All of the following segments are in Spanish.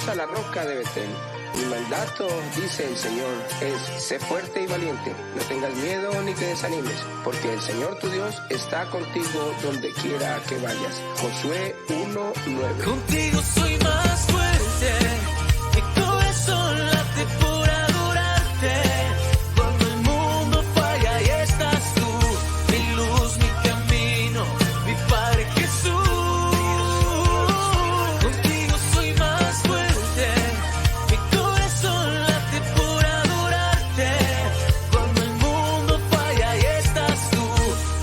irás a la roca de Betel. Mi mandato, dice el Señor, es: sé fuerte y valiente, no tengas miedo ni te desanimes, porque el Señor tu Dios está contigo donde quiera que vayas. Josué 1:9. Contigo soy más fuerte, mi corazón late por adorarte. Cuando el mundo falla y estás tú, mi luz, mi camino, mi Padre Jesús. Contigo soy más fuerte, mi corazón late por adorarte. Cuando el mundo falla y estás tú,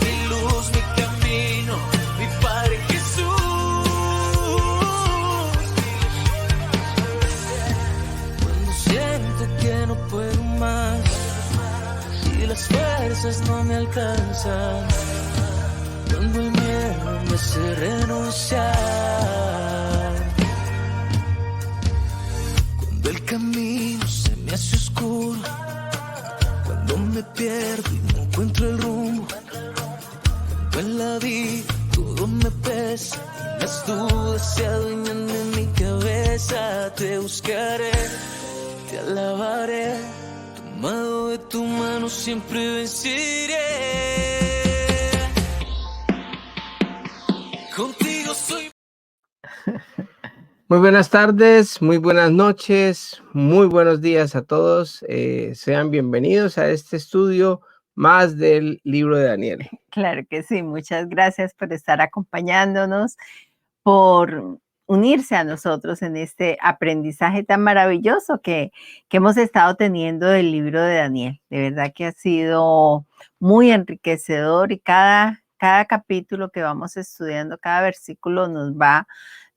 mi luz, mi camino, mi Padre Jesús. Cuando siento que no puedo más y las fuerzas no me alcanzan, cuando el miedo me hace renunciar, cuando el camino se me hace oscuro, cuando me pierdo y no encuentro el rumbo, cuando en la vida todo me pesa y las dudas se adueñan de mi cabeza, te buscaré, te alabaré, tomado de tu mano siempre venceré. Contigo soy. Muy buenas tardes, muy buenas noches, muy buenos días a todos. Sean bienvenidos a este estudio más del libro de Daniel. Claro que sí, muchas gracias por estar acompañándonos, por unirse a nosotros en este aprendizaje tan maravilloso que hemos estado teniendo del libro de Daniel. De verdad que ha sido muy enriquecedor y cada capítulo que vamos estudiando, cada versículo nos va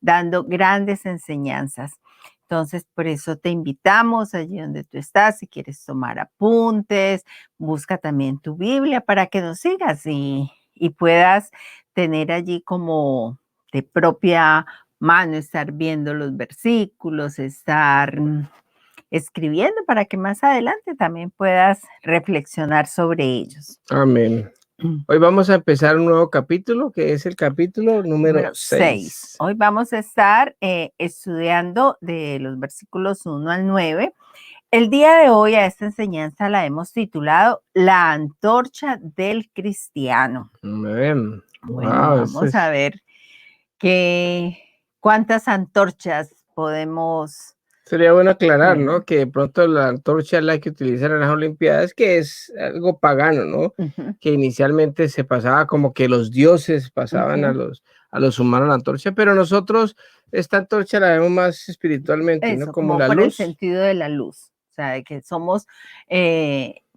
dando grandes enseñanzas. Entonces, por eso te invitamos allí donde tú estás, si quieres tomar apuntes, busca también tu Biblia para que nos sigas y puedas tener allí como de propia mano, estar viendo los versículos, estar escribiendo para que más adelante también puedas reflexionar sobre ellos. Amén. Hoy vamos a empezar un nuevo capítulo, que es el capítulo número 6. Hoy vamos a estar estudiando de los versículos 1 al 9. El día de hoy a esta enseñanza la hemos titulado La antorcha del cristiano. Amén. Bueno, Wow, vamos a ver cuántas antorchas podemos... Sería bueno aclarar, ¿no? Que de pronto la antorcha la que utilizan en las Olimpiadas, que es algo pagano, ¿no? Que inicialmente se pasaba como que los dioses pasaban a los humanos la antorcha, pero nosotros esta antorcha la vemos más espiritualmente, Eso, ¿no? Como la por luz. el sentido de la luz, o sea, de que somos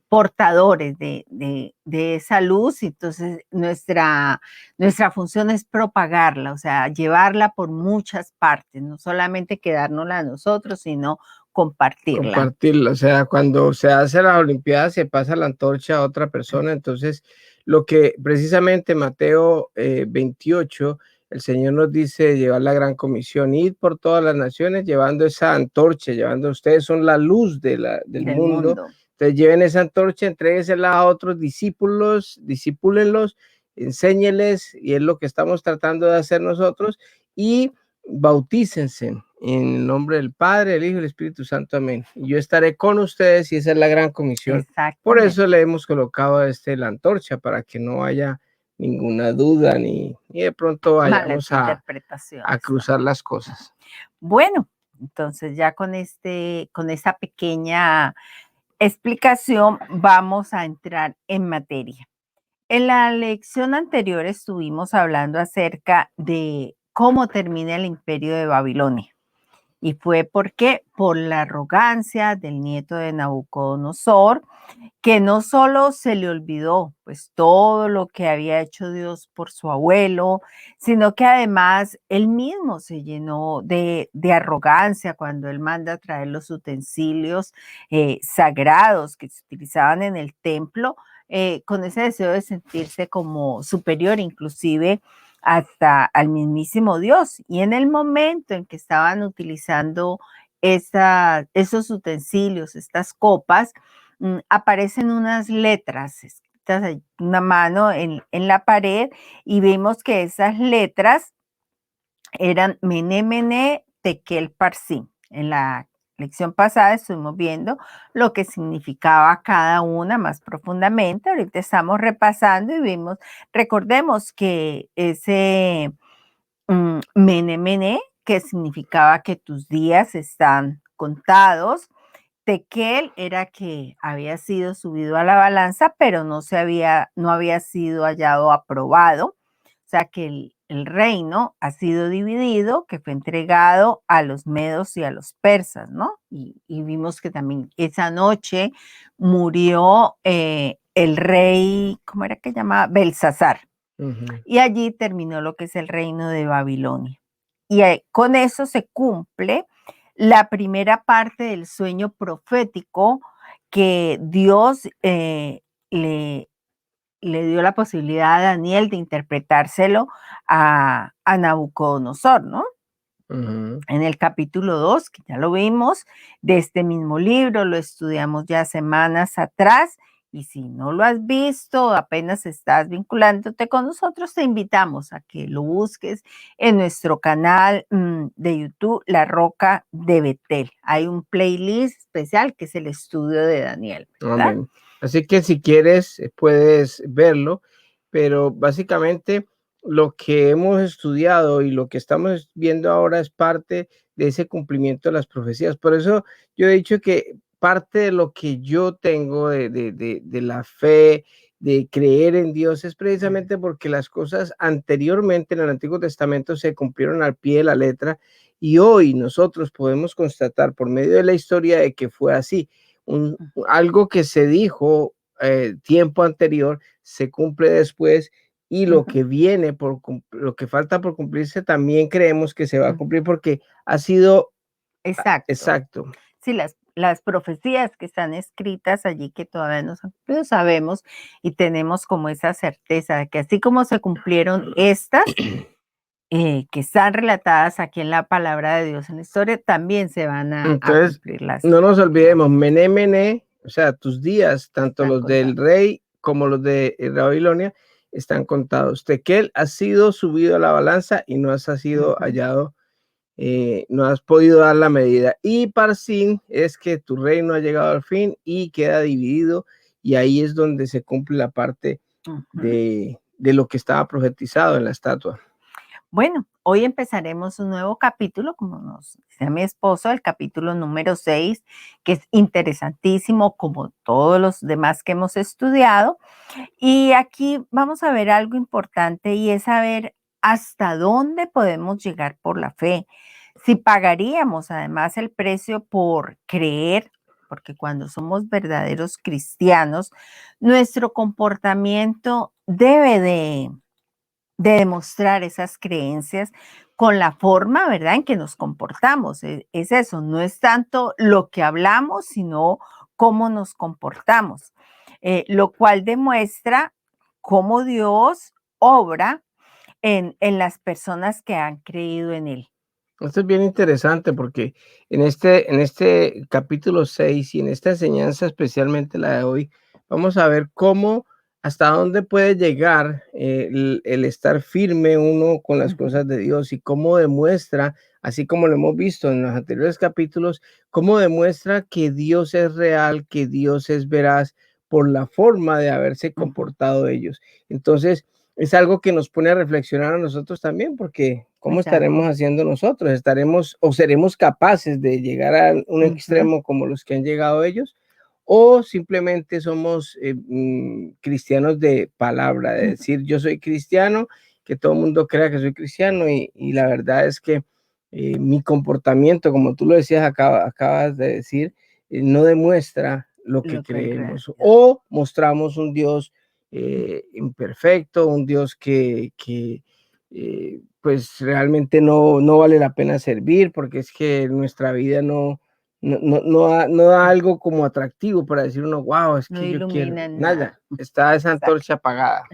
portadores de esa luz, y entonces nuestra función es propagarla, o sea, llevarla por muchas partes, no solamente quedárnosla a nosotros, sino compartirla. Compartirla, o sea, cuando se hace las Olimpiadas se pasa la antorcha a otra persona, entonces lo que precisamente Mateo 28, el Señor nos dice llevar la gran comisión, ir por todas las naciones llevando esa antorcha, llevando, ustedes son la luz del mundo. Entonces lleven esa antorcha, entréguesela a otros discípulos, discípulenlos, enséñeles, y es lo que estamos tratando de hacer nosotros, y bautícense en el nombre del Padre, el Hijo y el Espíritu Santo, amén. Y yo estaré con ustedes, y esa es la gran comisión. Por eso le hemos colocado la antorcha, para que no haya ninguna duda, ni de pronto vayamos a cruzar las cosas. Bueno, entonces ya con esta pequeña explicación vamos a entrar en materia. En la lección anterior estuvimos hablando acerca de cómo termina el imperio de Babilonia. Y fue por la arrogancia del nieto de Nabucodonosor, que no solo se le olvidó pues todo lo que había hecho Dios por su abuelo, sino que además él mismo se llenó de arrogancia cuando él manda a traer los utensilios sagrados que se utilizaban en el templo, con ese deseo de sentirse como superior, inclusive hasta al mismísimo Dios. Y en el momento en que estaban utilizando esos utensilios, estas copas, aparecen unas letras escritas a una mano en la pared, y vemos que esas letras eran Mené, Mené, Tekel, Parsim. En la lección pasada estuvimos viendo lo que significaba cada una más profundamente. Ahorita estamos repasando y recordemos que ese mene mene, que significaba que tus días están contados. Tekel era que había sido subido a la balanza, pero no había sido hallado aprobado. O sea que el reino ha sido dividido, que fue entregado a los medos y a los persas, ¿no? Y vimos que también esa noche murió el rey, ¿cómo era que llamaba? Belsasar. Y allí terminó lo que es el reino de Babilonia. Y con eso se cumple la primera parte del sueño profético que Dios le dio la posibilidad a Daniel de interpretárselo a Nabucodonosor, ¿no? En el capítulo 2, que ya lo vimos, de este mismo libro, lo estudiamos ya semanas atrás, y si no lo has visto, apenas estás vinculándote con nosotros, te invitamos a que lo busques en nuestro canal de YouTube, La Roca de Betel. Hay un playlist especial que es el estudio de Daniel, ¿verdad? Amén. Así que si quieres, puedes verlo, pero básicamente lo que hemos estudiado y lo que estamos viendo ahora es parte de ese cumplimiento de las profecías. Por eso yo he dicho que parte de lo que yo tengo de la fe, de creer en Dios, es precisamente porque las cosas anteriormente en el Antiguo Testamento se cumplieron al pie de la letra y hoy nosotros podemos constatar por medio de la historia de que fue así. Algo que se dijo tiempo anterior se cumple después y lo que viene, lo que falta por cumplirse, también creemos que se va a cumplir porque ha sido exacto. Sí, las profecías que están escritas allí que todavía no se han cumplido, sabemos y tenemos como esa certeza de que así como se cumplieron estas, que están relatadas aquí en la palabra de Dios en la historia, también se van a Entonces, cumplir las. no nos olvidemos, Mené, Mené, o sea, tus días, tanto Están los del contados. rey como los de Babilonia, están contados. Tequel ha sido subido a la balanza y no has sido hallado, no has podido dar la medida. Y Parsin es que tu reino ha llegado al fin y queda dividido, y ahí es donde se cumple la parte de lo que estaba profetizado en la estatua. Bueno, hoy empezaremos un nuevo capítulo, como nos dice mi esposo, el capítulo número 6, que es interesantísimo como todos los demás que hemos estudiado. Y aquí vamos a ver algo importante y es saber hasta dónde podemos llegar por la fe. Si pagaríamos además el precio por creer, porque cuando somos verdaderos cristianos, nuestro comportamiento debe de demostrar esas creencias con la forma, ¿verdad?, en que nos comportamos. Es eso, no es tanto lo que hablamos, sino cómo nos comportamos, lo cual demuestra cómo Dios obra en las personas que han creído en Él. Esto es bien interesante porque en este capítulo 6 y en esta enseñanza, especialmente la de hoy, vamos a ver cómo, hasta dónde puede llegar el estar firme uno con las cosas de Dios y cómo demuestra, así como lo hemos visto en los anteriores capítulos, cómo demuestra que Dios es real, que Dios es veraz por la forma de haberse comportado ellos. Entonces, es algo que nos pone a reflexionar a nosotros también, porque ¿cómo estaremos haciendo nosotros? ¿Estaremos o seremos capaces de llegar a un extremo como los que han llegado ellos? ¿O simplemente somos cristianos de palabra, de decir yo soy cristiano, que todo el mundo crea que soy cristiano y la verdad es que mi comportamiento, como tú lo decías, acabas de decir, no demuestra lo que creemos? O mostramos un Dios imperfecto, un Dios que pues realmente no vale la pena servir porque es que nuestra vida no da algo como atractivo para decir uno, wow, es No que yo quiero, ilumina nada, nada. está esa antorcha apagada.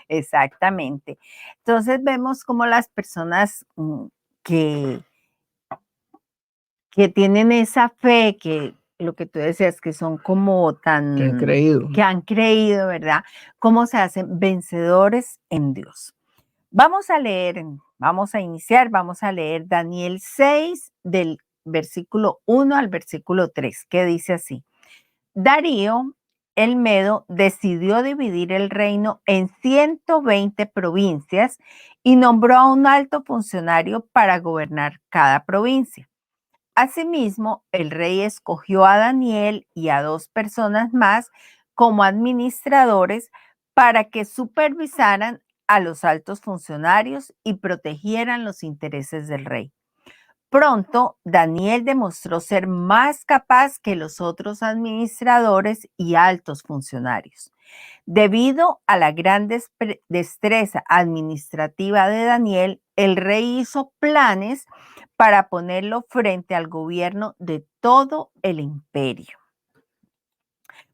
Exactamente. Entonces vemos como las personas que tienen esa fe, que lo que tú decías, que son como Que han tan, creído. que han creído, ¿verdad? Cómo se hacen vencedores en Dios. Vamos a iniciar, vamos a leer Daniel 6 del versículo 1 al versículo 3, que dice así: Darío el Medo decidió dividir el reino en 120 provincias y nombró a un alto funcionario para gobernar cada provincia. Asimismo, el rey escogió a Daniel y a 2 personas más como administradores para que supervisaran a los altos funcionarios y protegieran los intereses del rey. Pronto, Daniel demostró ser más capaz que los otros administradores y altos funcionarios. Debido a la gran destreza administrativa de Daniel, el rey hizo planes para ponerlo frente al gobierno de todo el imperio.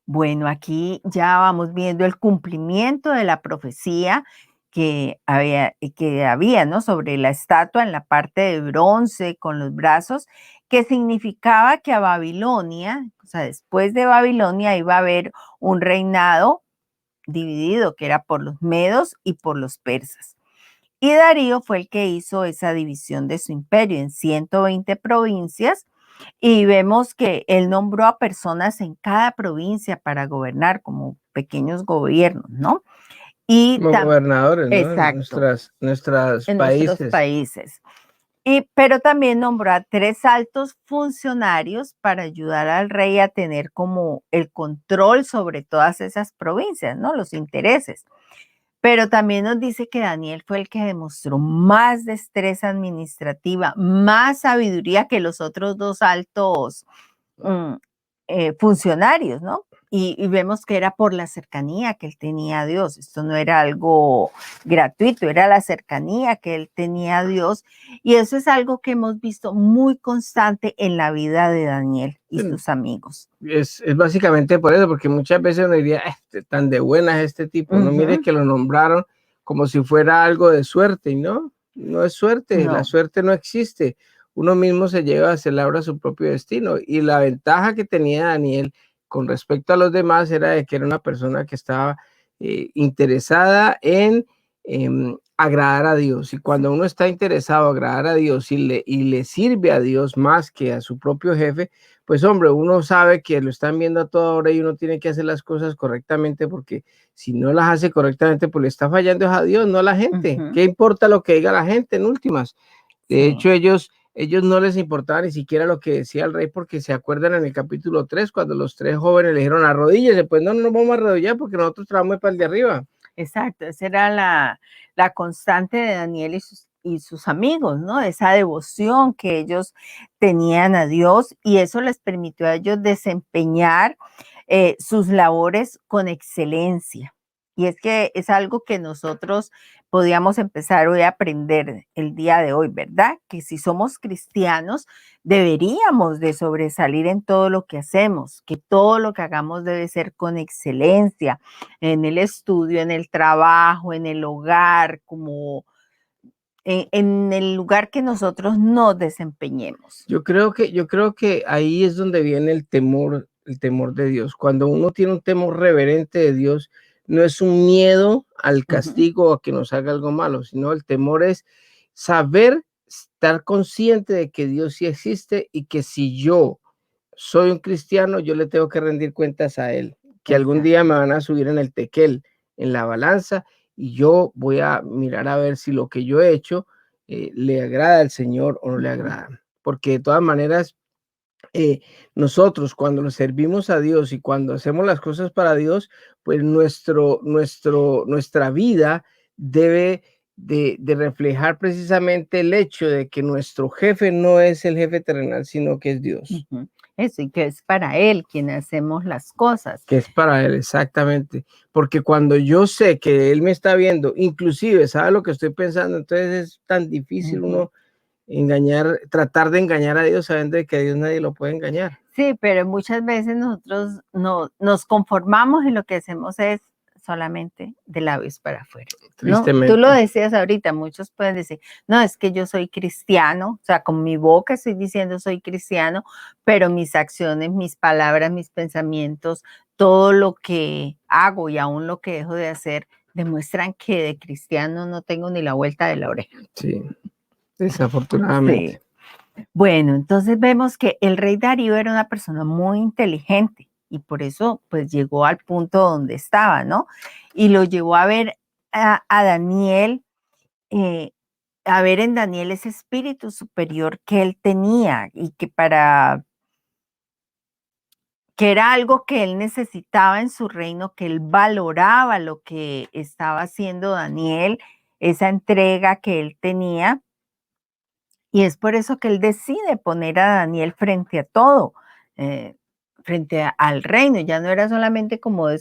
Bueno, aquí ya vamos viendo el cumplimiento de la profecía que había, ¿no? Sobre la estatua en la parte de bronce con los brazos, que significaba que a Babilonia, o sea, después de Babilonia iba a haber un reinado dividido, que era por los medos y por los persas. Y Darío fue el que hizo esa división de su imperio en 120 provincias, y vemos que él nombró a personas en cada provincia para gobernar como pequeños gobiernos, ¿no? Y Como gobernadores, ¿no? exacto, Nuestros en nuestros países. Pero también nombró a 3 altos funcionarios para ayudar al rey a tener como el control sobre todas esas provincias, ¿no? Los intereses. Pero también nos dice que Daniel fue el que demostró más destreza administrativa, más sabiduría que los otros 2 altos funcionarios, ¿no? Y vemos que era por la cercanía que él tenía a Dios. Esto no era algo gratuito, era la cercanía que él tenía a Dios. Y eso es algo que hemos visto muy constante en la vida de Daniel y sus amigos. Es básicamente por eso, porque muchas veces uno diría, tan de buenas este tipo, no mire que lo nombraron como si fuera algo de suerte, y no es suerte, No. La suerte no existe. Uno mismo se lleva, se labra su propio destino, y la ventaja que tenía Daniel con respecto a los demás era de que era una persona que estaba interesada en agradar a Dios, y cuando uno está interesado en agradar a Dios y le sirve a Dios más que a su propio jefe, pues hombre, uno sabe que lo están viendo a toda hora y uno tiene que hacer las cosas correctamente, porque si no las hace correctamente, pues le está fallando a Dios, no a la gente. ¿Qué importa lo que diga la gente en últimas? De hecho, ellos no les importaba ni siquiera lo que decía el rey, porque se acuerdan en el capítulo 3, cuando los 3 jóvenes le dijeron arrodíllese, pues no nos vamos a arrodillar porque nosotros trabajamos para el de arriba. Exacto, esa era la constante de Daniel y sus amigos, ¿no? Esa devoción que ellos tenían a Dios, y eso les permitió a ellos desempeñar sus labores con excelencia. Y es que es algo que nosotros podíamos empezar hoy a aprender el día de hoy, ¿verdad? Que si somos cristianos, deberíamos de sobresalir en todo lo que hacemos, que todo lo que hagamos debe ser con excelencia, en el estudio, en el trabajo, en el hogar, como en el lugar que nosotros nos desempeñemos. Yo creo que ahí es donde viene el temor de Dios. Cuando uno tiene un temor reverente de Dios, no es un miedo al castigo o a que nos haga algo malo, sino el temor es saber, estar consciente de que Dios sí existe, y que si yo soy un cristiano, yo le tengo que rendir cuentas a Él, que algún día me van a subir en el tequel, en la balanza, y yo voy a mirar a ver si lo que yo he hecho le agrada al Señor o no le agrada. Porque de todas maneras, nosotros cuando nos servimos a Dios y cuando hacemos las cosas para Dios, pues nuestra vida debe de reflejar precisamente el hecho de que nuestro jefe no es el jefe terrenal, sino que es Dios. Eso, y que es para Él quien hacemos las cosas. Que es para Él, exactamente. Porque cuando yo sé que Él me está viendo, inclusive sabe lo que estoy pensando, entonces es tan difícil uno tratar de engañar a Dios sabiendo de que a Dios nadie lo puede engañar. Sí, pero muchas veces nosotros nos conformamos y lo que hacemos es solamente de labios para afuera, ¿no? Tristemente. Tú lo decías ahorita, muchos pueden decir, no, es que yo soy cristiano, o sea, con mi boca estoy diciendo soy cristiano, pero mis acciones, mis palabras, mis pensamientos, todo lo que hago y aún lo que dejo de hacer, demuestran que de cristiano no tengo ni la vuelta de la oreja. Sí, desafortunadamente. Sí. Bueno, entonces vemos que el rey Darío era una persona muy inteligente y por eso pues llegó al punto donde estaba, ¿no? Y lo llevó a ver a Daniel, eh, a ver en Daniel ese espíritu superior que él tenía y que era algo que él necesitaba en su reino, que él valoraba lo que estaba haciendo Daniel, esa entrega que él tenía. Y es por eso que él decide poner a Daniel frente a todo, eh, al reino. Ya no era solamente como de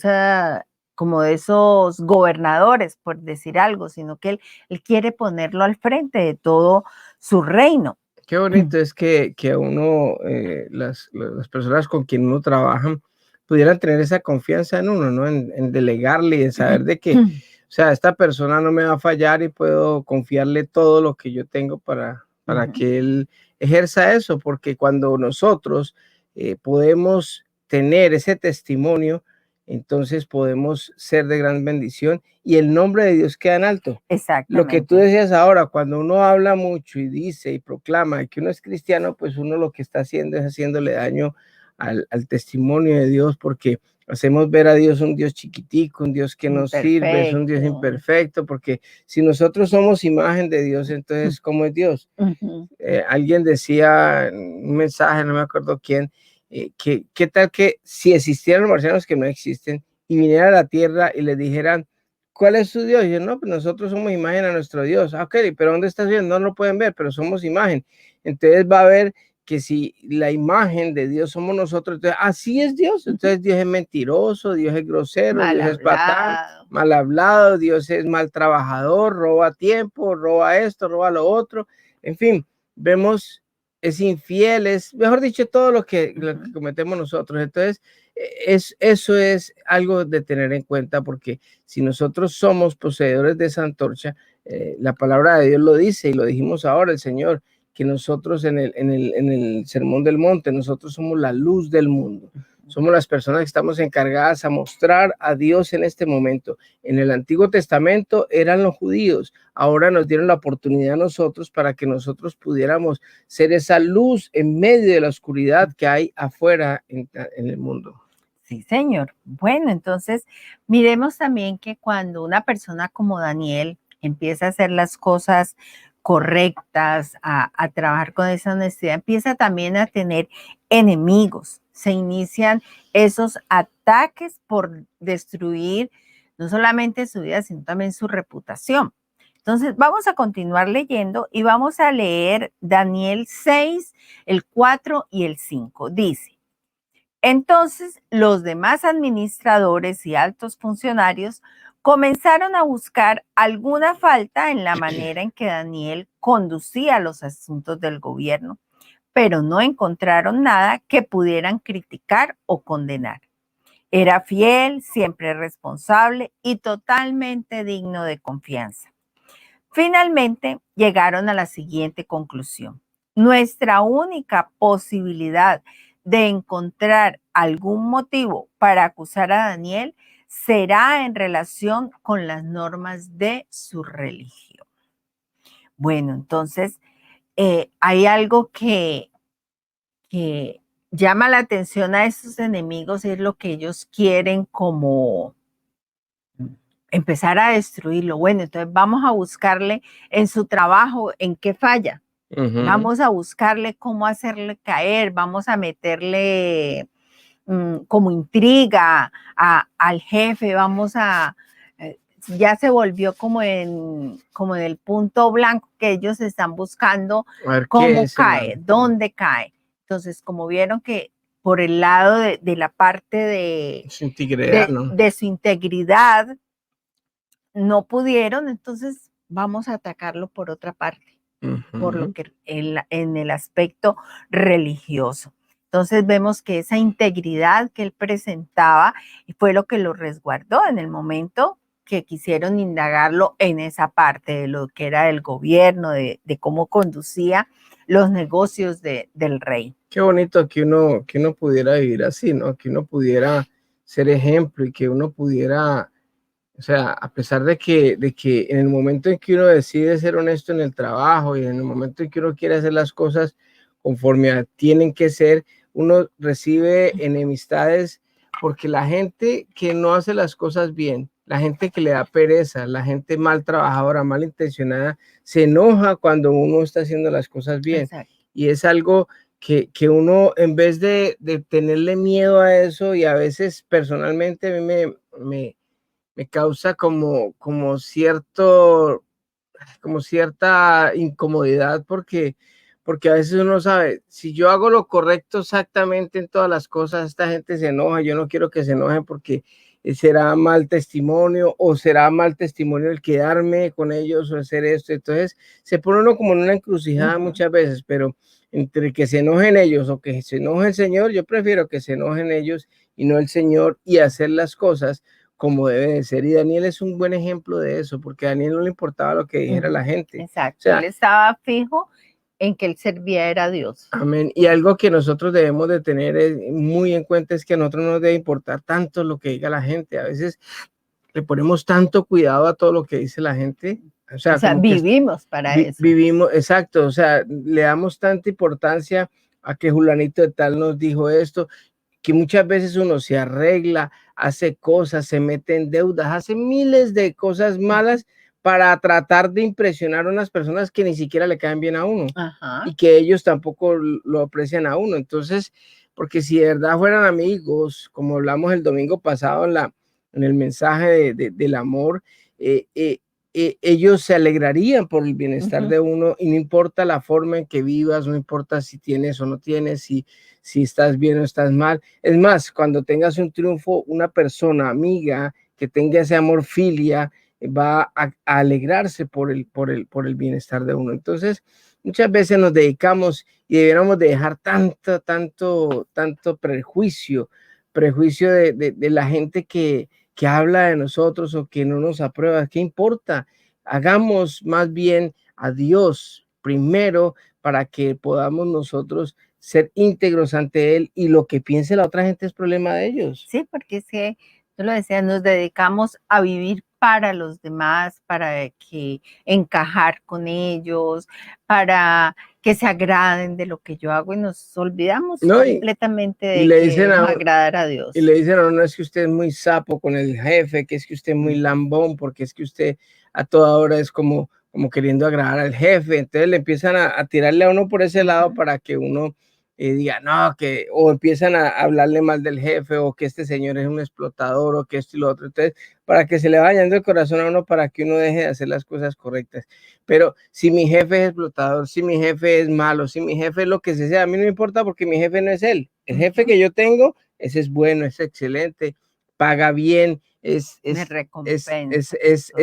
esos gobernadores, por decir algo, sino que él quiere ponerlo al frente de todo su reino. Qué bonito es que a uno, las personas con quien uno trabaja pudieran tener esa confianza en uno, ¿no? En delegarle y en saber de que, o sea, esta persona no me va a fallar y puedo confiarle todo lo que yo tengo para que él ejerza eso, porque cuando nosotros podemos tener ese testimonio, entonces podemos ser de gran bendición y el nombre de Dios queda en alto. Lo que tú Exactamente. decías ahora, cuando uno habla mucho y dice y proclama que uno es cristiano, pues uno lo que está haciendo es haciéndole daño al testimonio de Dios, porque hacemos ver a Dios un Dios chiquitico, un Dios que no sirve, es un Dios Imperfecto. imperfecto, porque si nosotros somos imagen de Dios, entonces, ¿cómo es Dios? Alguien decía en un mensaje, no me acuerdo quién, que qué tal que si existieran los marcianos que no existen y vinieran a la tierra y les dijeran, ¿cuál es su Dios? Y yo, no, pues nosotros somos imagen a nuestro Dios. Ah, ok, pero ¿dónde está Dios? No lo pueden ver, pero somos imagen. Entonces va a ver que si la imagen de Dios somos nosotros, entonces así es Dios. Entonces Dios es mentiroso, Dios es grosero, Mal Dios es patán, hablado. mal hablado, Dios es mal trabajador, roba tiempo, roba esto, roba lo otro. En fin, vemos es infiel, es, mejor dicho, todo lo que cometemos nosotros. Entonces, eso es algo de tener en cuenta, porque si nosotros somos poseedores de esa antorcha, la palabra de Dios lo dice y lo dijimos ahora, el Señor, que nosotros en el Sermón del Monte, nosotros somos la luz del mundo. Somos las personas que estamos encargadas a mostrar a Dios en este momento. En el Antiguo Testamento eran los judíos, ahora nos dieron la oportunidad a nosotros para que nosotros pudiéramos ser esa luz en medio de la oscuridad que hay afuera en el mundo. Sí, señor. Bueno, entonces miremos también que cuando una persona como Daniel empieza a hacer las cosas correctas, a trabajar con esa honestidad, empieza también a tener enemigos. Se inician esos ataques por destruir no solamente su vida, sino también su reputación. Entonces, vamos a continuar leyendo y vamos a leer Daniel 6, el 4 y el 5. Dice: entonces, los demás administradores y altos funcionarios comenzaron a buscar alguna falta en la manera en que Daniel conducía los asuntos del gobierno, pero no encontraron nada que pudieran criticar o condenar. Era fiel, siempre responsable y totalmente digno de confianza. Finalmente, llegaron a la siguiente conclusión: nuestra única posibilidad de encontrar algún motivo para acusar a Daniel será en relación con las normas de su religión. Bueno, entonces hay algo que llama la atención a estos enemigos, es lo que ellos quieren como empezar a destruirlo. Bueno, entonces vamos a buscarle en su trabajo en qué falla. Vamos a buscarle cómo hacerle caer, vamos a meterle como intriga al jefe, ya se volvió como en el punto blanco que ellos están buscando, cómo cae, dónde cae. Entonces, como vieron que por el lado de la parte de su integridad, ¿no? de su integridad no pudieron, entonces vamos a atacarlo por otra parte, por lo que en el aspecto religioso. Entonces vemos que esa integridad que él presentaba fue lo que lo resguardó en el momento que quisieron indagarlo en esa parte de lo que era el gobierno, de cómo conducía los negocios del rey. Qué bonito que uno pudiera vivir así, ¿no? Que uno pudiera ser ejemplo y que uno pudiera, o sea, a pesar de que en el momento en que uno decide ser honesto en el trabajo y en el momento en que uno quiere hacer las cosas tienen que ser. Uno recibe enemistades porque la gente que no hace las cosas bien, la gente que le da pereza, la gente mal trabajadora, mal intencionada, se enoja cuando uno está haciendo las cosas bien. Exacto. Y es algo que uno, en vez de tenerle miedo a eso, y a veces personalmente a mí me causa como cierta incomodidad porque a veces uno sabe, si yo hago lo correcto exactamente en todas las cosas, esta gente se enoja, yo no quiero que se enojen porque será mal testimonio o será mal testimonio el quedarme con ellos o hacer esto. Entonces se pone uno como en una encrucijada muchas veces, pero entre que se enojen ellos o que se enoje el Señor, yo prefiero que se enojen ellos y no el Señor, y hacer las cosas como debe de ser. Y Daniel es un buen ejemplo de eso, porque a Daniel no le importaba lo que dijera la gente. Exacto, O sea, él estaba fijo en que él servía era a Dios. Amén. Y algo que nosotros debemos de tener muy en cuenta es que a nosotros no nos debe importar tanto lo que diga la gente. A veces le ponemos tanto cuidado a todo lo que dice la gente. O sea, vivimos para eso. Vivimos, exacto. O sea, le damos tanta importancia a que Julanito de tal nos dijo esto, que muchas veces uno se arregla, hace cosas, se mete en deudas, hace miles de cosas malas para tratar de impresionar a unas personas que ni siquiera le caen bien a uno. Ajá. Y que ellos tampoco lo aprecian a uno. Entonces, porque si de verdad fueran amigos, como hablamos el domingo pasado en el mensaje del amor, ellos se alegrarían por el bienestar de uno, y no importa la forma en que vivas, no importa si tienes o no tienes, si estás bien o estás mal. Es más, cuando tengas un triunfo, una persona amiga que tenga ese amor filia va a alegrarse por el bienestar de uno. Entonces, muchas veces nos dedicamos y deberíamos de dejar tanto prejuicio de la gente que habla de nosotros o que no nos aprueba. ¿Qué importa? Hagamos más bien a Dios primero para que podamos nosotros ser íntegros ante Él, y lo que piense la otra gente es problema de ellos. Sí, porque es que, tú lo decías, nos dedicamos a vivir para los demás, para que encajar con ellos, para que se agraden de lo que yo hago, y nos olvidamos completamente de que agradar a Dios. Y le dicen, no, es que usted es muy sapo con el jefe, que es que usted es muy lambón, porque es que usted a toda hora es como queriendo agradar al jefe. Entonces le empiezan a tirarle a uno por ese lado para que uno diga, no, o empiezan a hablarle mal del jefe, o que este señor es un explotador, o que esto y lo otro. Entonces, para que se le vaya yendo el corazón a uno, para que uno deje de hacer las cosas correctas. Pero si mi jefe es explotador, si mi jefe es malo, si mi jefe es lo que sea, a mí no me importa, porque mi jefe no es él. El jefe que yo tengo, ese es bueno, es excelente, paga bien, es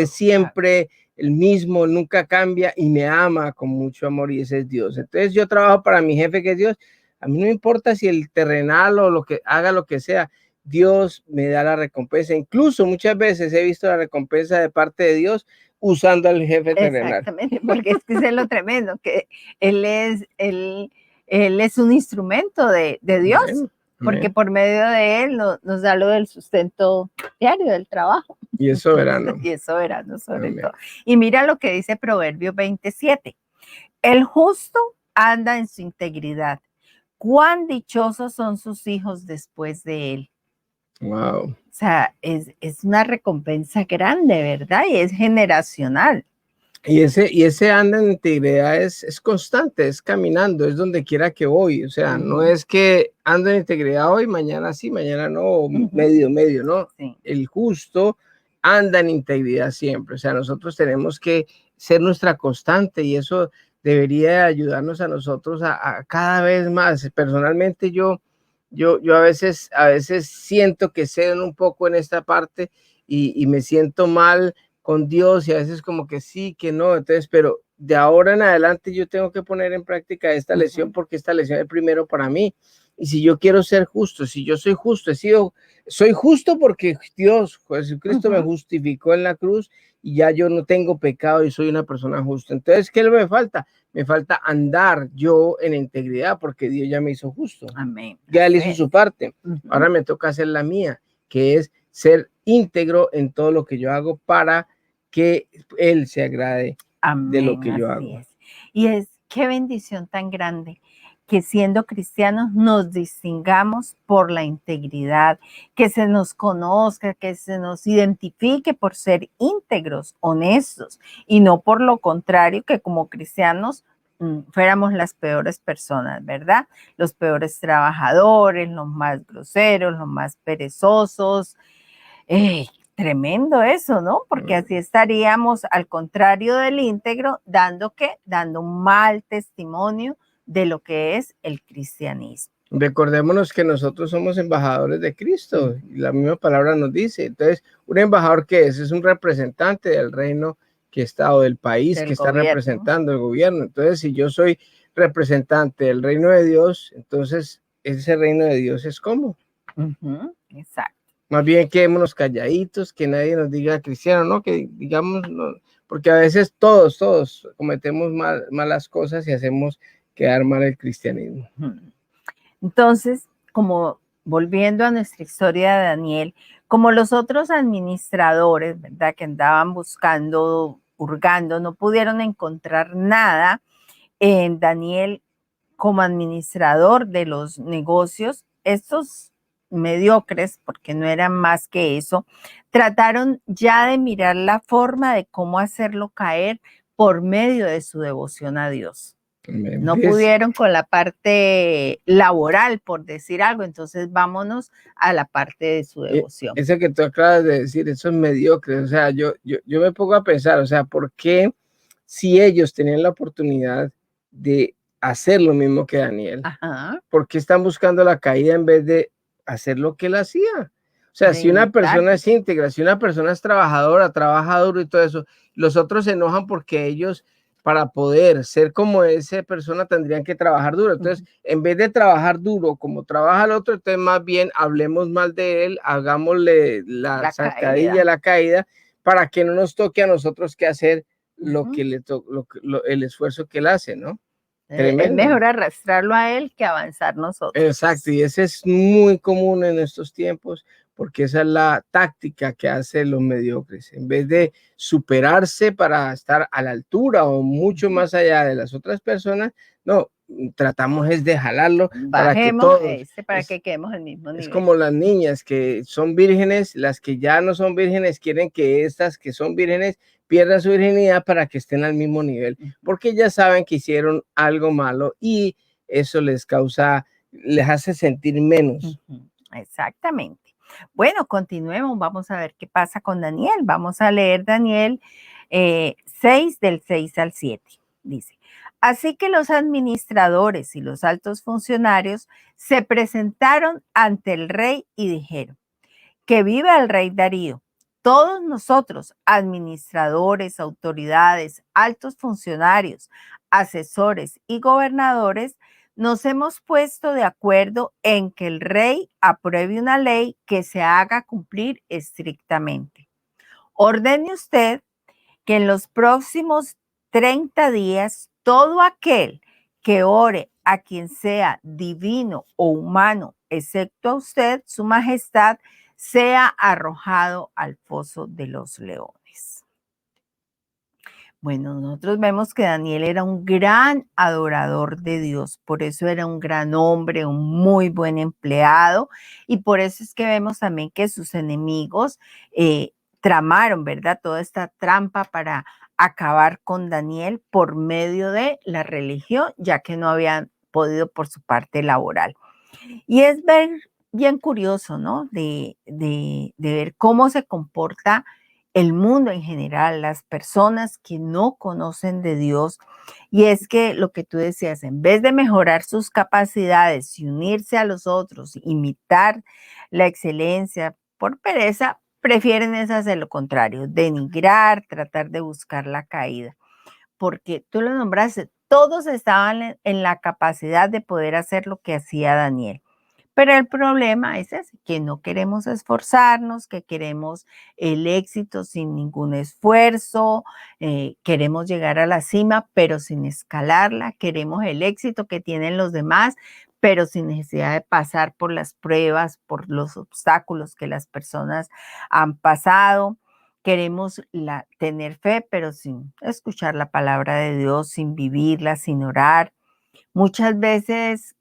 siempre el mismo, nunca cambia y me ama con mucho amor, y ese es Dios. Entonces yo trabajo para mi jefe, que es Dios. A mí no me importa si el terrenal o lo que haga, lo que sea, Dios me da la recompensa. Incluso muchas veces he visto la recompensa de parte de Dios usando al jefe terrenal. Exactamente, porque es que es lo tremendo, que él es un instrumento de Dios. Amén. Porque por medio de él nos da lo del sustento diario del trabajo. Y es soberano. Y es soberano sobre todo. Y mira lo que dice Proverbios 27. El justo anda en su integridad. Cuán dichosos son sus hijos después de él. Wow. O sea, es una recompensa grande, ¿verdad? Y es generacional. Y ese anda en integridad es constante, es caminando, es donde quiera que voy. O sea, no es que ando en integridad hoy, mañana sí, mañana no, medio, ¿no? Sí. El justo anda en integridad siempre. O sea, nosotros tenemos que ser nuestra constante, y eso debería ayudarnos a nosotros a cada vez más. Personalmente yo a veces siento que cedo un poco en esta parte, y me siento mal con Dios, y a veces como que sí, que no. Entonces, pero de ahora en adelante yo tengo que poner en práctica esta lección, porque esta lección es primero para mí. Y si yo quiero ser justo, si yo soy justo, soy justo porque Dios, Jesucristo me justificó en la cruz, y ya yo no tengo pecado y soy una persona justa. Entonces, ¿qué me falta? Me falta andar yo en integridad, porque Dios ya me hizo justo. Amén. Ya Él hizo su parte. Ahora me toca hacer la mía, que es ser íntegro en todo lo que yo hago, para que Él se agrade de lo que yo hago. Y es qué bendición tan grande que siendo cristianos nos distingamos por la integridad, que se nos conozca, que se nos identifique por ser íntegros, honestos, y no por lo contrario, que como cristianos fuéramos las peores personas, ¿verdad? Los peores trabajadores, los más groseros, los más perezosos. Tremendo eso, ¿no? Porque así estaríamos, al contrario del íntegro, dando un mal testimonio de lo que es el cristianismo. Recordémonos que nosotros somos embajadores de Cristo, y la misma palabra nos dice. Entonces, un embajador, ¿qué es? Es un representante del reino que está, o del país que está representando el gobierno. Entonces, si yo soy representante del reino de Dios, entonces ese reino de Dios es como. Exacto. Más bien quedémonos calladitos, que nadie nos diga cristiano, ¿no? Que digamos, no, porque a veces todos cometemos malas cosas y hacemos quedar mal el cristianismo. Entonces, como volviendo a nuestra historia de Daniel, como los otros administradores, ¿verdad? Que andaban buscando, hurgando, no pudieron encontrar nada en Daniel como administrador de los negocios, estos mediocres, porque no eran más que eso, trataron ya de mirar la forma de cómo hacerlo caer por medio de su devoción a Dios. No pudieron con la parte laboral, por decir algo, entonces vámonos a la parte de su devoción. Eso que tú acabas de decir, eso es mediocre. O sea, yo me pongo a pensar, o sea, ¿por qué si ellos tenían la oportunidad de hacer lo mismo que Daniel, por qué están buscando la caída en vez de hacer lo que él hacía? O sea, si una persona es íntegra, si una persona es trabajadora, trabaja duro y todo eso, los otros se enojan porque ellos, para poder ser como esa persona, tendrían que trabajar duro. Entonces, en vez de trabajar duro como trabaja el otro, entonces más bien hablemos mal de él, hagámosle la zancadilla, la caída, para que no nos toque a nosotros que hacer lo que el esfuerzo que él hace, ¿no? Es mejor arrastrarlo a él que avanzar nosotros. Exacto, y ese es muy común en estos tiempos, porque esa es la táctica que hacen los mediocres. En vez de superarse para estar a la altura o mucho más allá de las otras personas, no, tratamos es de jalarlo para que todos, para que quedemos al mismo nivel. Es como las niñas que son vírgenes, las que ya no son vírgenes quieren que estas que son vírgenes pierdan su virginidad para que estén al mismo nivel, porque ya saben que hicieron algo malo y eso les hace sentir menos. Exactamente. Bueno, continuemos, vamos a ver qué pasa con Daniel. Vamos a leer Daniel 6 del 6 al 7. Dice, así que los administradores y los altos funcionarios se presentaron ante el rey y dijeron, que viva el rey Darío. Todos nosotros, administradores, autoridades, altos funcionarios, asesores y gobernadores, nos hemos puesto de acuerdo en que el rey apruebe una ley que se haga cumplir estrictamente. Ordene usted que en los próximos 30 días todo aquel que ore a quien sea divino o humano, excepto a usted, su majestad, sea arrojado al foso de los leones. Bueno, nosotros vemos que Daniel era un gran adorador de Dios, por eso era un gran hombre, un muy buen empleado, y por eso es que vemos también que sus enemigos tramaron, ¿verdad? Toda esta trampa para acabar con Daniel por medio de la religión, ya que no habían podido por su parte laboral. Y es bien curioso, ¿no? De ver cómo se comporta el mundo en general, las personas que no conocen de Dios. Y es que lo que tú decías, en vez de mejorar sus capacidades y unirse a los otros, imitar la excelencia por pereza, prefieren es hacer lo contrario, denigrar, tratar de buscar la caída. Porque tú lo nombraste, todos estaban en la capacidad de poder hacer lo que hacía Daniel. Pero el problema es ese, que no queremos esforzarnos, que queremos el éxito sin ningún esfuerzo, queremos llegar a la cima, pero sin escalarla, queremos el éxito que tienen los demás, pero sin necesidad de pasar por las pruebas, por los obstáculos que las personas han pasado. Queremos tener fe, pero sin escuchar la palabra de Dios, sin vivirla, sin orar. Muchas veces,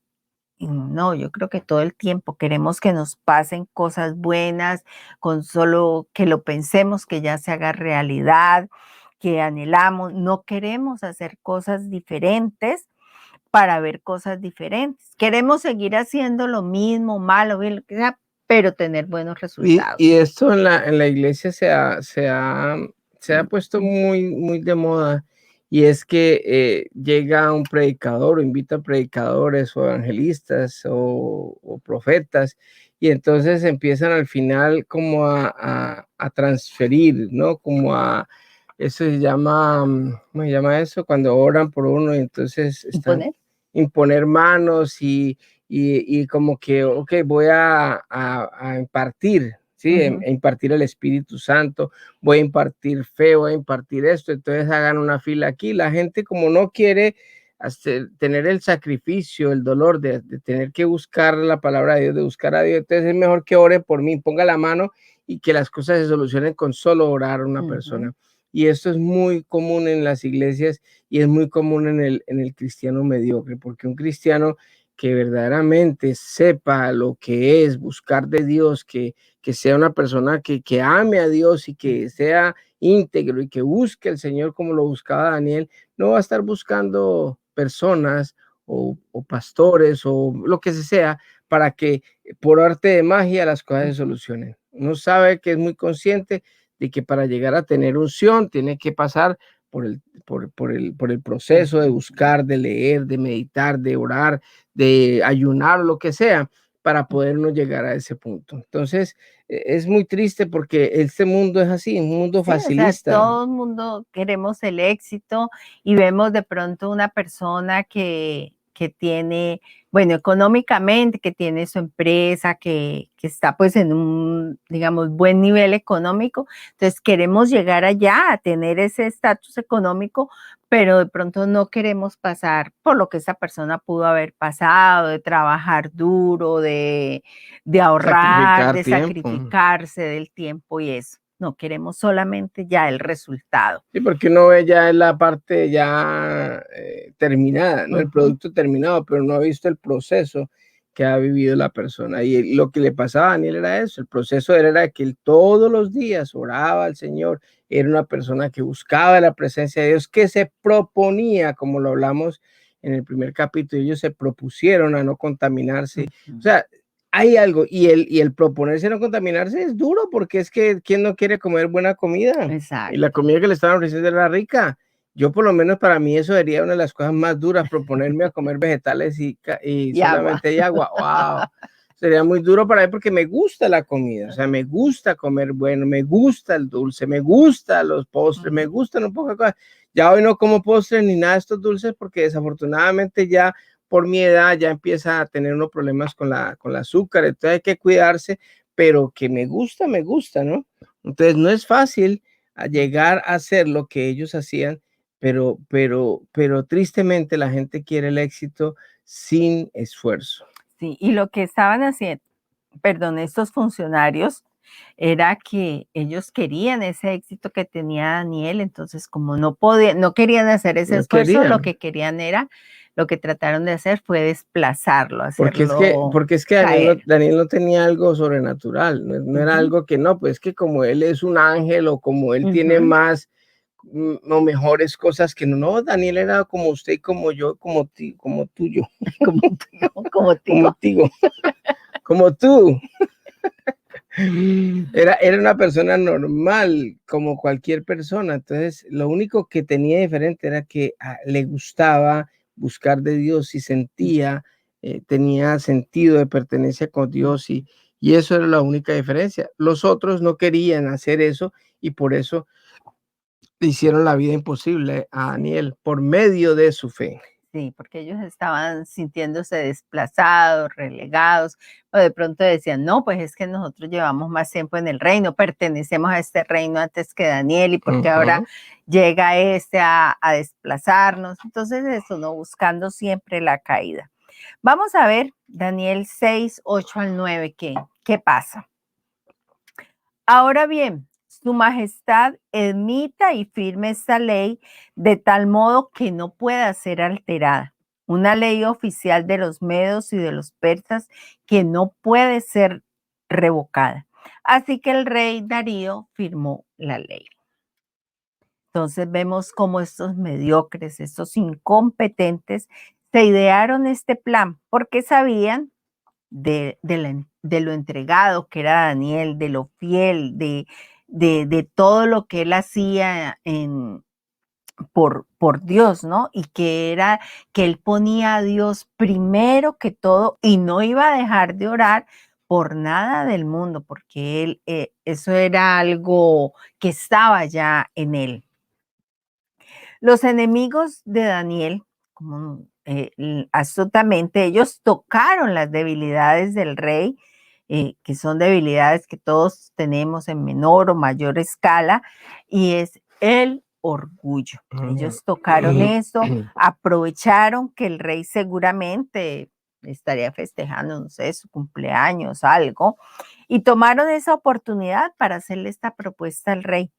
no, yo creo que todo el tiempo queremos que nos pasen cosas buenas, con solo que lo pensemos, que ya se haga realidad, que anhelamos. No queremos hacer cosas diferentes para ver cosas diferentes. Queremos seguir haciendo lo mismo, malo, bien, lo que sea, pero tener buenos Y resultados. esto en la iglesia se ha puesto muy de moda, y es que llega un predicador o invita a predicadores o evangelistas o profetas, y entonces empiezan al final como a transferir, ¿no? Como a, eso se llama, ¿cómo se llama eso? Cuando oran por uno y entonces están ¿Imponer? imponer manos y como que, ok, voy a impartir, ¿sí? Ujú. A impartir el Espíritu Santo, voy a impartir fe, voy a impartir esto, entonces hagan una fila aquí. La gente como no quiere tener el sacrificio, el dolor de tener que buscar la palabra de Dios, de buscar a Dios, entonces es mejor que ore por mí, ponga la mano y que las cosas se solucionen con solo orar a una Ujú. persona. Y esto es muy común en las iglesias y es muy común en el cristiano mediocre, porque un cristiano que verdaderamente sepa lo que es buscar de Dios, que sea una persona que ame a Dios y que sea íntegro y que busque al Señor como lo buscaba Daniel, no va a estar buscando personas o pastores o lo que sea para que por arte de magia las cosas se Ujú. solucionen. Uno sabe que es muy consciente de que para llegar a tener unción tiene que pasar por el proceso de Ujú. buscar, de leer, de meditar, de orar, de ayunar, lo que sea, para podernos llegar a ese punto. Entonces, es muy triste porque este mundo es así, un mundo Sí, o sea, facilista. todo el mundo queremos el éxito y vemos de pronto una persona que tiene, bueno, económicamente, que tiene su empresa, que está pues en un, digamos, buen nivel económico. Entonces queremos llegar allá a tener ese estatus económico, pero de pronto no queremos pasar por lo que esa persona pudo haber pasado, de trabajar duro, de ahorrar, Sacrificar de tiempo. sacrificarse del tiempo y eso. No, queremos solamente ya el resultado. Sí, porque uno ve ya la parte ya terminada, ¿no? El Ujú. producto terminado, pero no ha visto el proceso que ha vivido la persona. Y lo que le pasaba a Daniel era eso, el proceso de él era que él todos los días oraba al Señor, era una persona que buscaba la presencia de Dios, que se proponía, como lo hablamos en el primer capítulo, ellos se propusieron a no contaminarse. O Ujú. sea, hay algo, y el proponerse a no contaminarse es duro, porque es que ¿quién no quiere comer buena comida? Y la Exacto. comida que le estaban ofreciendo era rica. Yo, por lo menos, para mí eso sería una de las cosas más duras, proponerme a comer vegetales y Y agua. solamente hay agua. ¡Wow! Sería muy duro para mí porque me gusta la comida, o sea, me gusta comer bueno, me gusta el dulce, me gustan los postres, me Ujú. gustan un poco de cosas. Ya hoy no como postres ni nada de estos dulces porque desafortunadamente ya por mi edad ya empieza a tener unos problemas con la azúcar, entonces hay que cuidarse, pero que me gusta, ¿no? Entonces no es fácil a llegar a hacer lo que ellos hacían, pero tristemente la gente quiere el éxito sin esfuerzo. Sí, y lo que estaban haciendo, perdón, estos funcionarios era que ellos querían ese éxito que tenía Daniel, entonces como no podían, no querían hacer ese No esfuerzo, lo querían, que querían era, lo que trataron de hacer fue desplazarlo, hacerlo porque es que caer. Daniel no tenía algo sobrenatural, no era Ujú. algo que no, pues que como él es un ángel o como él tiene Ujú. más o mejores cosas que no, no, Daniel era como usted y como yo, como tú, yo, Como tío, como como tío. tío, como tú. Era una persona normal, como cualquier persona. Entonces, lo único que tenía diferente era que le gustaba buscar de Dios y sentía, tenía sentido de pertenencia con Dios y eso era la única diferencia. Los otros no querían hacer eso y por eso le hicieron la vida imposible a Sí. Daniel por medio de su fe. Sí, porque ellos estaban sintiéndose desplazados, relegados, o de pronto decían, no, pues es que nosotros llevamos más tiempo en el reino, pertenecemos a este reino antes que Daniel, y porque ahora Ujú. llega este a desplazarnos. Entonces, eso, ¿no? Buscando siempre la caída. Vamos a ver Daniel 6, 8 al 9, ¿qué pasa? Ahora bien, su majestad emita y firme esta ley de tal modo que no pueda ser alterada. una ley oficial de los medos y de los persas que no puede ser revocada. Así que el rey Darío firmó la ley. Entonces vemos cómo estos mediocres, estos incompetentes, se idearon este plan porque sabían de lo entregado que era Daniel, de lo fiel, de todo lo que él hacía por Dios, ¿no? Y que él ponía a Dios primero que todo y no iba a dejar de orar por nada del mundo, porque él, eso era algo que estaba ya en él. Los enemigos de Daniel, como astutamente, ellos tocaron las debilidades del rey, que son debilidades que todos tenemos en menor o mayor escala, y es el orgullo. Ellos tocaron eso, aprovecharon que el rey seguramente estaría festejando, no sé, su cumpleaños, algo, y tomaron esa oportunidad para hacerle esta propuesta al rey,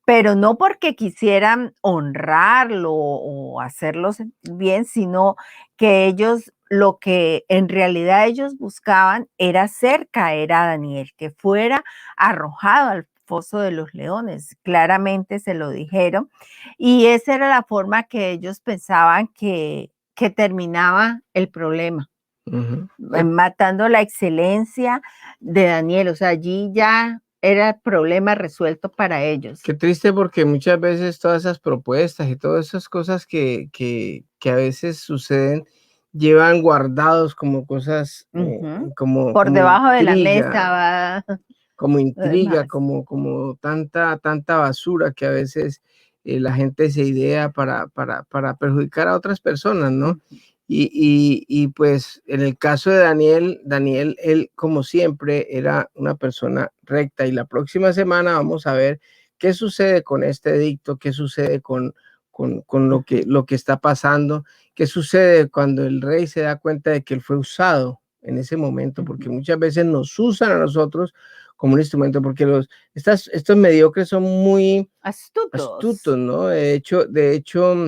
pero no porque quisieran honrarlo o hacerlo bien, sino que ellos, lo que en realidad ellos buscaban era hacer caer a Daniel, que fuera arrojado al foso de los leones. Claramente se lo dijeron. Y esa era la forma que ellos pensaban que terminaba el problema, matando la excelencia de Daniel. O sea, allí ya era el problema resuelto para ellos. Qué triste, porque muchas veces todas esas propuestas y todas esas cosas que a veces suceden llevan guardados como cosas, como Por debajo de la intriga, mesa va como lo intriga, demás. como tanta basura que a veces la gente se idea para perjudicar a otras personas, ¿no? Y pues en el caso de Daniel, él como siempre era una persona recta, y la próxima semana vamos a ver qué sucede con este edicto, qué sucede con lo que está pasando, qué sucede cuando el rey se da cuenta de que él fue usado en ese momento, porque muchas veces nos usan a nosotros como un instrumento, porque estos mediocres son muy astutos, ¿no? De hecho,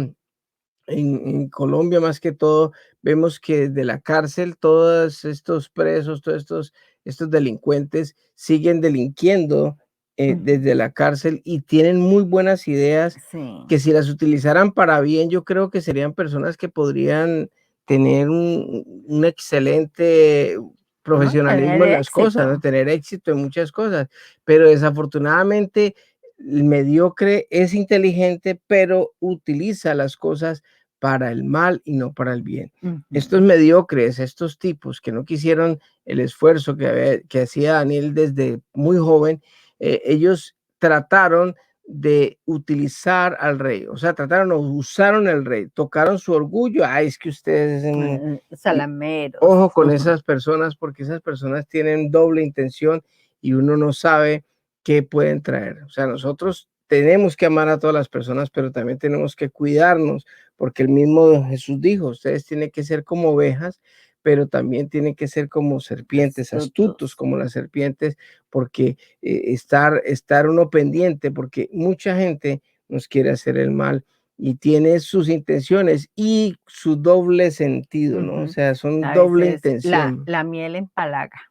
en Colombia, más que todo, vemos que desde la cárcel todos estos presos, todos estos delincuentes siguen delinquiendo desde la cárcel, y tienen muy buenas ideas Sí. que, si las utilizaran para bien, yo creo que serían personas que podrían tener un excelente profesionalismo Tener en las cosas, ¿no? éxito. Tener éxito en muchas cosas, pero desafortunadamente el mediocre es inteligente, pero utiliza las cosas para el mal y no para el bien. Estos mediocres, estos tipos que no quisieron el esfuerzo que hacía Daniel desde muy joven, ellos trataron de utilizar al rey, o sea, usaron al rey, tocaron su orgullo. Ay, es que ustedes, y Salameros. ojo con esas personas, porque esas personas tienen doble intención y uno no sabe qué pueden traer. O sea, nosotros tenemos que amar a todas las personas, pero también tenemos que cuidarnos, porque el mismo Jesús dijo: ustedes tienen que ser como ovejas, pero también tienen que ser como serpientes, astutos como las serpientes, porque estar uno pendiente, porque mucha gente nos quiere hacer el mal y tiene sus intenciones y su doble sentido, ¿no? O sea, son A doble veces intención. la miel empalaga.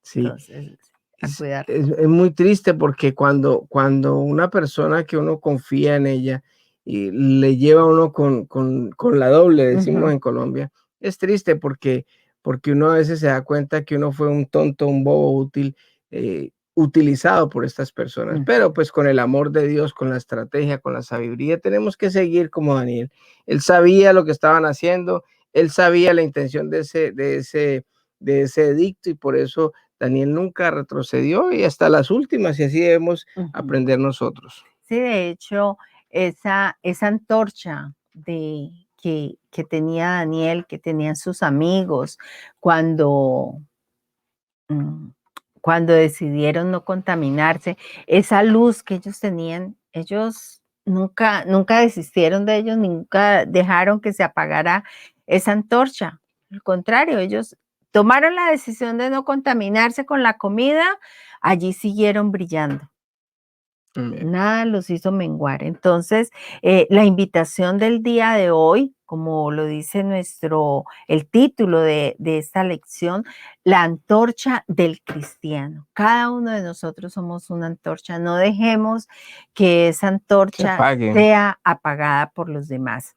Sí. Entonces, a Es, cuidar. es muy triste, porque cuando una persona que uno confía en ella y le lleva a uno con la doble, decimos en Colombia, es triste, porque uno a veces se da cuenta que uno fue un tonto, un bobo útil, utilizado por estas personas. Pero pues con el amor de Dios, con la estrategia, con la sabiduría, tenemos que seguir como Daniel. Él sabía lo que estaban haciendo, él sabía la intención de ese edicto, y por eso Daniel nunca retrocedió, y hasta las últimas, y así debemos aprender nosotros. Sí, de hecho, esa antorcha que tenía Daniel, que tenían sus amigos, cuando, mm, cuando decidieron no contaminarse, esa luz que ellos tenían, ellos nunca desistieron de ellos, nunca dejaron que se apagara esa antorcha. Al contrario, ellos tomaron la decisión de no contaminarse con la comida, allí siguieron brillando. Amén. Nada los hizo menguar. Entonces, la invitación del día de hoy, como lo dice el título de esta lección, la antorcha del cristiano. Cada uno de nosotros somos una antorcha. No dejemos que esa Se antorcha apague. sea apagada por los demás.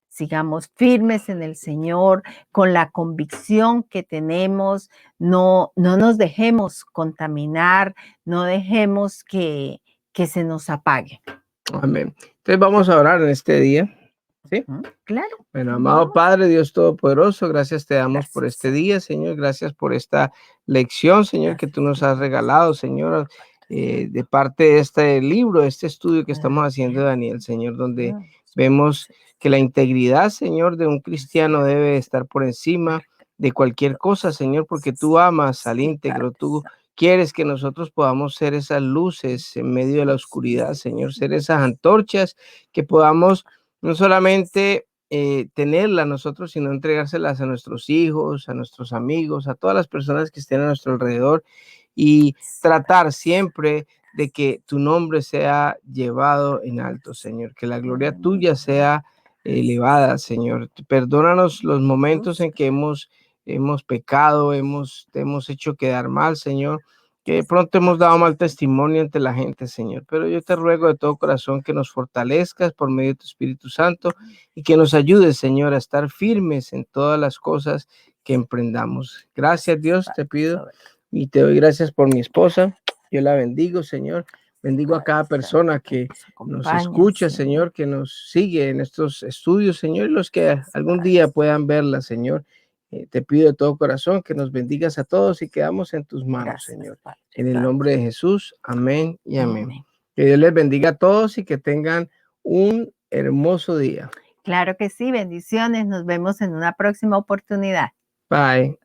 Sigamos firmes en el Señor, con la convicción que tenemos, no nos dejemos contaminar, no dejemos que se nos apague. Amén. Entonces vamos a orar en este día. ¿Sí? Claro. Bueno, amado Vamos. Padre, Dios Todopoderoso, gracias te damos por Gracias. este día, Señor. Gracias por esta lección, Señor, que tú nos has regalado, Señor, de parte de este libro, este estudio que estamos haciendo, Daniel, Señor, donde vemos que la integridad, Señor, de un cristiano debe estar por encima de cualquier cosa, Señor, porque tú amas al íntegro, tú quieres que nosotros podamos ser esas luces en medio de la oscuridad, Señor, ser esas antorchas que podamos no solamente tenerlas nosotros, sino entregárselas a nuestros hijos, a nuestros amigos, a todas las personas que estén a nuestro alrededor y tratar siempre de que tu nombre sea llevado en alto, Señor, que la gloria tuya sea elevada, Señor. Perdónanos los momentos en que hemos pecado, te hemos hecho quedar mal, Señor, que de pronto hemos dado mal testimonio ante la gente, Señor. Pero yo te ruego de todo corazón que nos fortalezcas por medio de tu Espíritu Santo y que nos ayudes, Señor, a estar firmes en todas las cosas que emprendamos. Gracias, Dios, te pido y te doy gracias por mi esposa. Yo la bendigo, Señor. Bendigo a cada persona que nos escucha, Señor, que nos sigue en estos estudios, Señor, y los que algún día puedan verla, Señor. Te pido de todo corazón que nos bendigas a todos y quedamos en tus manos, Señor. En el nombre de Jesús, amén y amén. Que Dios les bendiga a todos y que tengan un hermoso día. Claro que sí, bendiciones. Nos vemos en una próxima oportunidad. Bye.